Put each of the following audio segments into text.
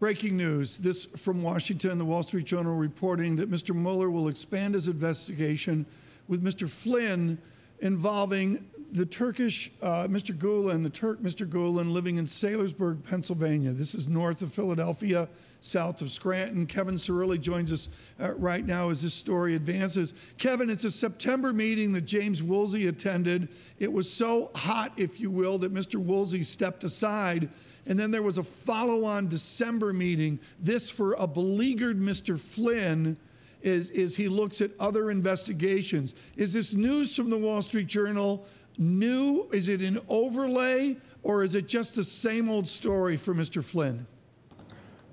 Breaking news. This from Washington, the Wall Street Journal reporting that Mr. Mueller will expand his investigation with Mr. Flynn involving the Turkish Mr. Gulen, Mr. Gulen living in Saylorsburg, Pennsylvania. This is north of Philadelphia, south of Scranton. Kevin Cirilli joins us right now as this story advances. Kevin, it's a September meeting that James Woolsey attended. It was so hot, if you will, that Mr. Woolsey stepped aside. And then there was a follow-on December meeting. This for a beleaguered Mr. Flynn is he looks at other investigations. Is this news from the Wall Street Journal new? Is it an overlay, or is it just the same old story for Mr. Flynn?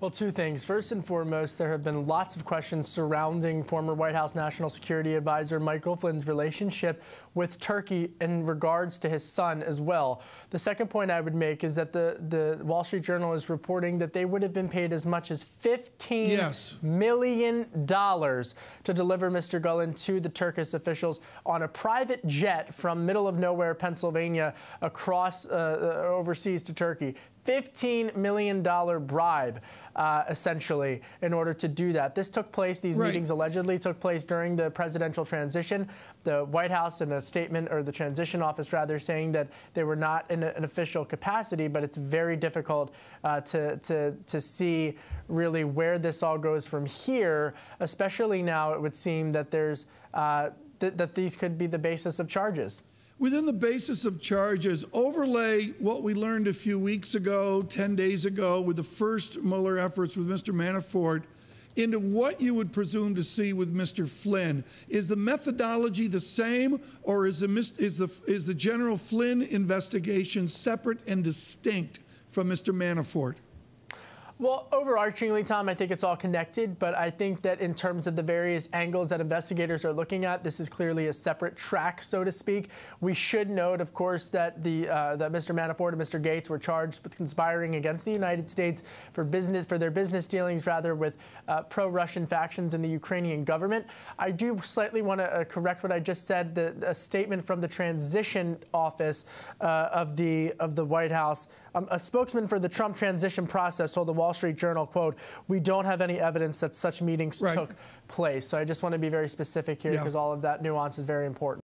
Well, two things. First and foremost, there have been lots of questions surrounding former White House National Security Advisor Michael Flynn's relationship with Turkey in regards to his son as well. The second point I would make is that the Wall Street Journal is reporting that they would have been paid as much as $15 million to deliver Mr. Gulen to the Turkish officials on a private jet from middle of nowhere, Pennsylvania, across overseas to Turkey. $15 million bribe, essentially, in order to do that. This took place, these meetings allegedly took place during the presidential transition. The White House, in a statement, or the transition office rather, saying that they were not in an official capacity, but it's very difficult to see really where this all goes from here, especially now it would seem that there's that these could be the basis of charges. Within the basis of charges, overlay what we learned a few weeks ago, 10 days ago, with the first Mueller efforts with Mr. Manafort, into what you would presume to see with Mr. Flynn. Is the methodology the same, or is the General Flynn investigation separate and distinct from Mr. Manafort? Well, overarchingly, Tom, I think it's all connected, but I think that in terms of the various angles that investigators are looking at, this is clearly a separate track, so to speak. We should note, of course, that that Mr. Manafort and Mr. Gates were charged with conspiring against the United States for their business dealings, rather, with pro-Russian factions in the Ukrainian government. I do slightly want to correct what I just said. A statement from the transition office of the White House, a spokesman for the Trump transition process told the Wall Street Journal, quote, "We don't have any evidence that such meetings took place." So I just want to be very specific here because all of that nuance is very important.